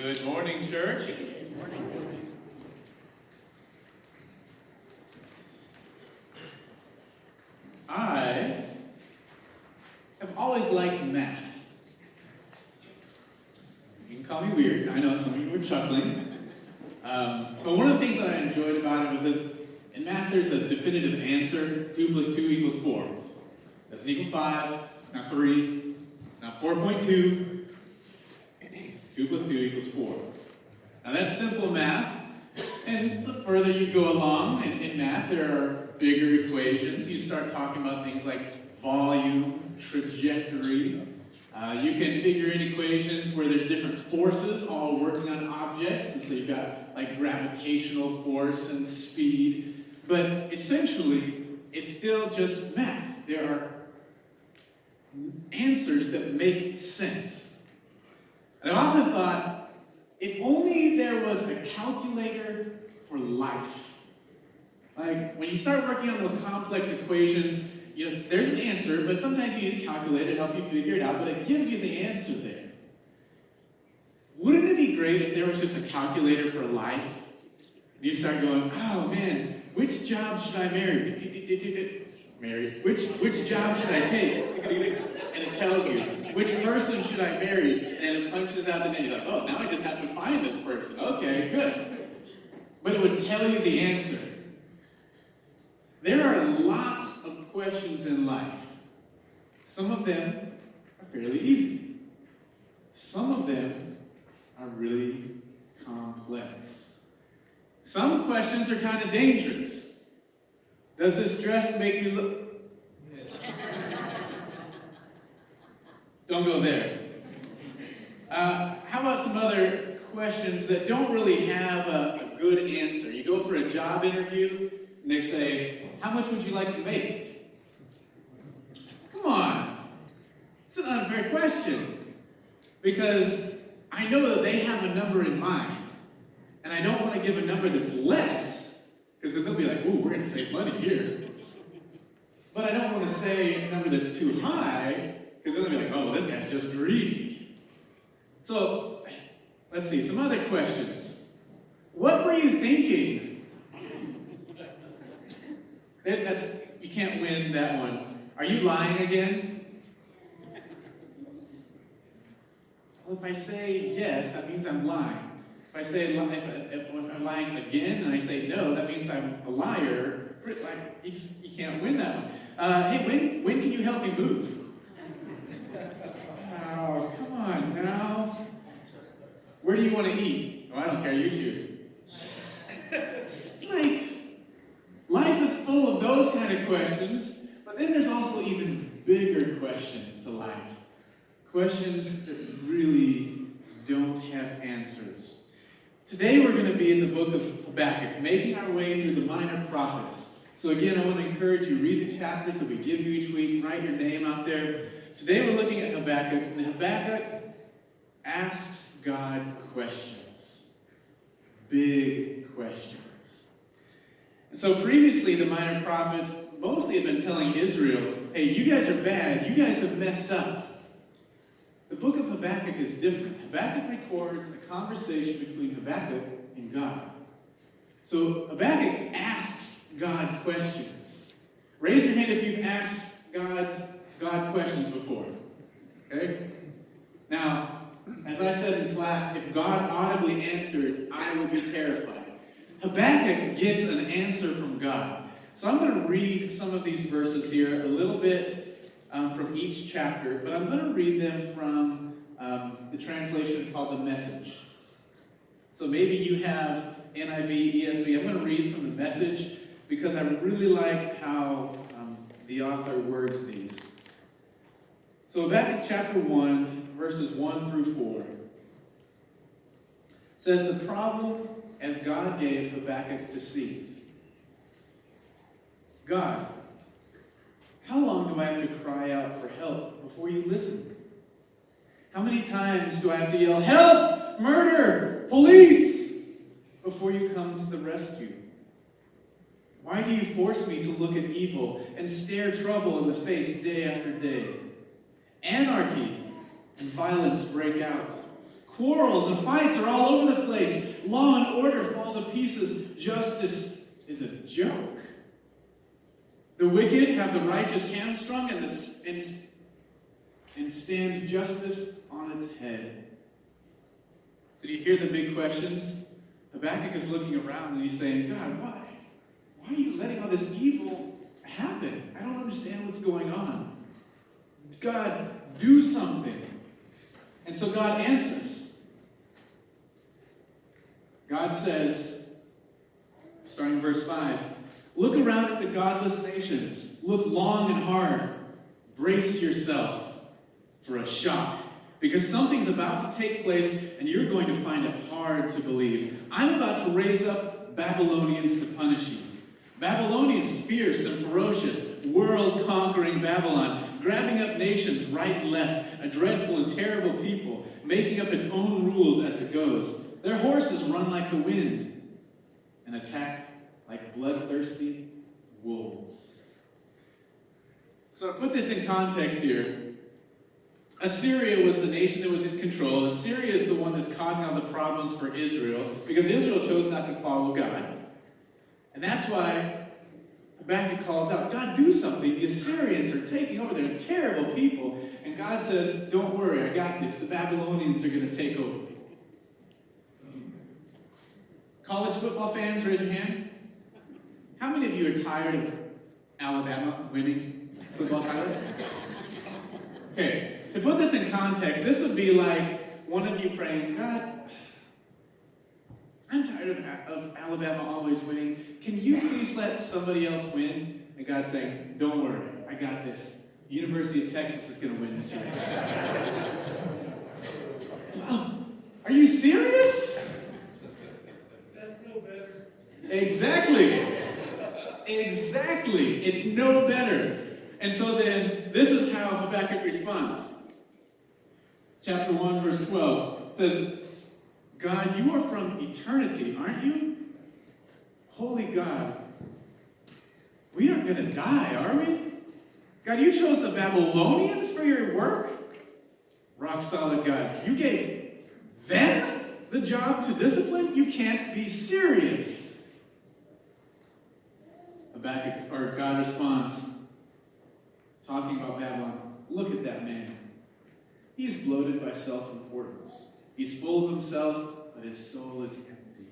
Good morning, church. Good morning. I have always liked math. You can call me weird. I know some of you were chuckling. But one of the things that I enjoyed about it was that in math there's a definitive answer. 2 plus 2 equals 4. Doesn't equal 5. It's not 3. It's not 4.2. 2 plus 2 equals 4. Now that's simple math. And the further you go along in math, there are bigger equations. You start talking about things like volume, trajectory. You can figure in equations where there's different forces all working on objects. And so you've got like gravitational force and speed. But essentially, it's still just math. There are answers that make sense. And I've often thought, if only there was a calculator for life. Like, when you start working on those complex equations, there's an answer, but sometimes you need a calculator to help you figure it out, but it gives you the answer there. Wouldn't it be great if there was just a calculator for life? And you start going, oh man, which job should I marry? Which job should I take? And it tells you, which person should I marry? And it punches out the name. You're like, oh, now I just have to find this person. Okay, good. But it would tell you the answer. There are lots of questions in life. Some of them are fairly easy. Some of them are really complex. Some questions are kind of dangerous. Does this dress make me look... Don't go there. How about some other questions that don't really have a good answer? You go for a job interview, and they say, how much would you like to make? Come on. It's an unfair question. Because I know that they have a number in mind. And I don't want to give a number that's less, because then they'll be like, ooh, we're going to save money here. But I don't want to say a number that's too high, because then they'll be like, oh, well, this guy's just greedy. So, let's see, some other questions. What were you thinking? You can't win that one. Are you lying again? Well, if I say yes, that means I'm lying. If I say if I'm lying again and I say no, that means I'm a liar. Like, you can't win that one. Hey, when can you help me move? Oh, come on now. Where do you want to eat? Oh, I don't care, you choose. Life is full of those kind of questions, but then there's also even bigger questions to life. Questions that really don't have answers. Today we're going to be in the book of Habakkuk, making our way through the minor prophets. So again, I want to encourage you, read the chapters that we give you each week, write your name out there. Today we're looking at Habakkuk, and Habakkuk asks God questions. Big questions. And so previously, the minor prophets mostly have been telling Israel, hey, you guys are bad, you guys have messed up. The book of Habakkuk is different. Habakkuk records a conversation between Habakkuk and God. So Habakkuk asks God questions. Raise your hand if you've asked God questions before. Okay? Now, as I said in class, if God audibly answered, I would be terrified. Habakkuk gets an answer from God. So I'm going to read some of these verses here, a little bit from each chapter, but I'm going to read them from the translation called The Message. So maybe you have NIV, ESV. I'm going to read from The Message because I really like how the author words these. So Habakkuk chapter 1, verses 1 through 4 says, the problem as God gave Habakkuk to see. God, how long do I have to cry out for help before you listen? How many times do I have to yell, help, murder, police, before you come to the rescue? Why do you force me to look at evil and stare trouble in the face day after day? Anarchy and violence break out. Quarrels and fights are all over the place. Law and order fall to pieces. Justice is a joke. The wicked have the righteous hamstrung and stand justice on its head. So do you hear the big questions? Habakkuk is looking around and he's saying, God, why? Why are you letting all this evil happen? I don't understand what's going on. God, do something. And so God answers. God says, starting in verse 5, look around at the godless nations. Look long and hard. Brace yourself for a shock. Because something's about to take place and you're going to find it hard to believe. I'm about to raise up Babylonians to punish you. Babylonians, fierce and ferocious, world-conquering Babylon, grabbing up nations right and left, a dreadful and terrible people, making up its own rules as it goes. Their horses run like the wind and attack like bloodthirsty wolves. So to put this in context here, Assyria was the nation that was in control. Assyria is the one that's causing all the problems for Israel because Israel chose not to follow God. And that's why Habakkuk calls out, God, do something. The Assyrians are taking over. They're terrible people. And God says, don't worry, I got this. The Babylonians are going to take over. College football fans, raise your hand. How many of you are tired of Alabama winning football titles? Okay. To put this in context, this would be like one of you praying, God, I'm tired of Alabama always winning. Can you please let somebody else win? And God saying, don't worry, I got this. University of Texas is going to win this year. Wow. Are you serious? That's no better. Exactly. Exactly. It's no better. And so then, this is how Habakkuk responds. Chapter 1, verse 12 says, God, you are from eternity, aren't you? Holy God, we aren't going to die, are we? God, you chose the Babylonians for your work? Rock solid God, you gave them the job to discipline? You can't be serious. God responds, talking about Babylon, look at that man. He's bloated by self-importance. He's full of himself, but his soul is empty.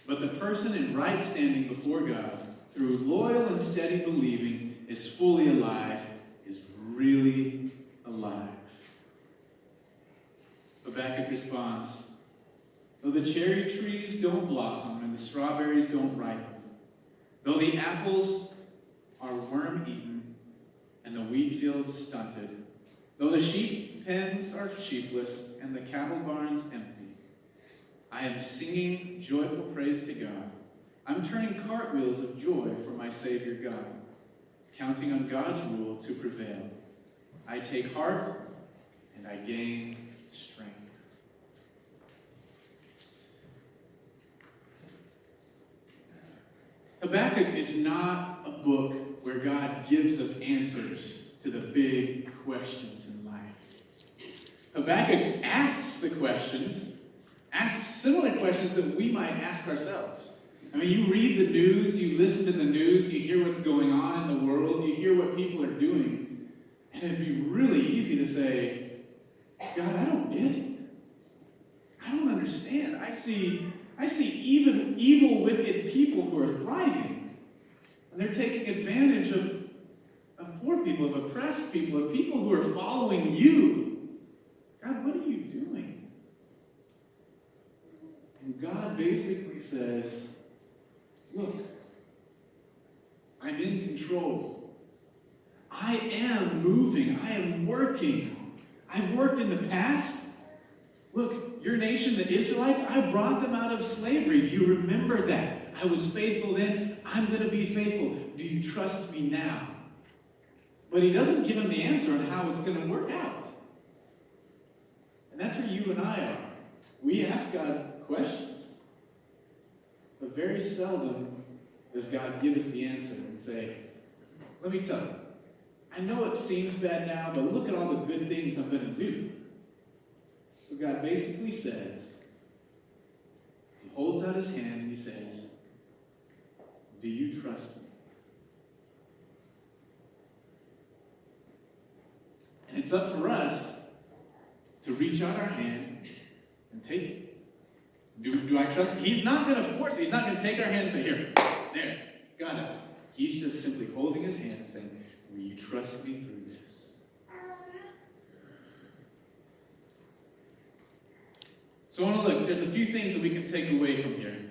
But the person in right standing before God, through loyal and steady believing, is fully alive, is really alive. Habakkuk responds, though the cherry trees don't blossom and the strawberries don't ripen, though the apples are worm-eaten and the wheat fields stunted, though the sheep pens are sheepless and the cattle barns empty, I am singing joyful praise to God. I'm turning cartwheels of joy for my Savior God, counting on God's rule to prevail. I take heart and I gain strength. Habakkuk is not a book where God gives us answers to the big questions in life. Habakkuk asks the questions, asks similar questions that we might ask ourselves. I mean, you read the news, you listen to the news, you hear what's going on in the world, you hear what people are doing, and it'd be really easy to say, God, I don't get it. I don't understand. I see even evil, wicked people who are thriving, and they're taking advantage of poor people, of oppressed people, of people who are following you. God, what are you doing? And God basically says, look, I'm in control. I am moving. I am working. I've worked in the past. Look, your nation, the Israelites, I brought them out of slavery. Do you remember that? I was faithful then. I'm going to be faithful. Do you trust me now? But he doesn't give them the answer on how it's going to work out. And that's where you and I are. We ask God questions. But very seldom does God give us the answer and say, let me tell you, I know it seems bad now, but look at all the good things I'm going to do. So God basically says, he holds out his hand and he says, do you trust me? And it's up for us to reach out our hand and take it. Do I trust him? He's not going to force it. He's not going to take our hand and say, here, there, got it. He's just simply holding his hand and saying, will you trust me through this? So I want to look. There's a few things that we can take away from here.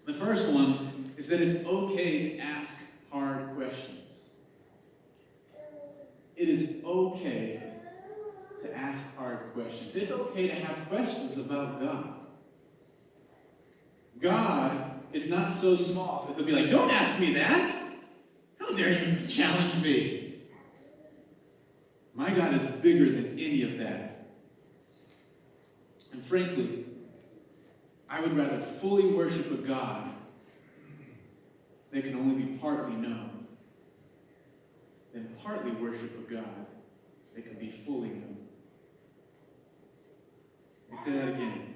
The first one is that it's okay to ask hard questions. It is okay to ask hard questions. It's okay to have questions about God. God is not so small that he'll be like, don't ask me that. How dare you challenge me? My God is bigger than any of that. And frankly, I would rather fully worship a God that can only be partly known than partly worship a God that can be fully known. Let me say that again.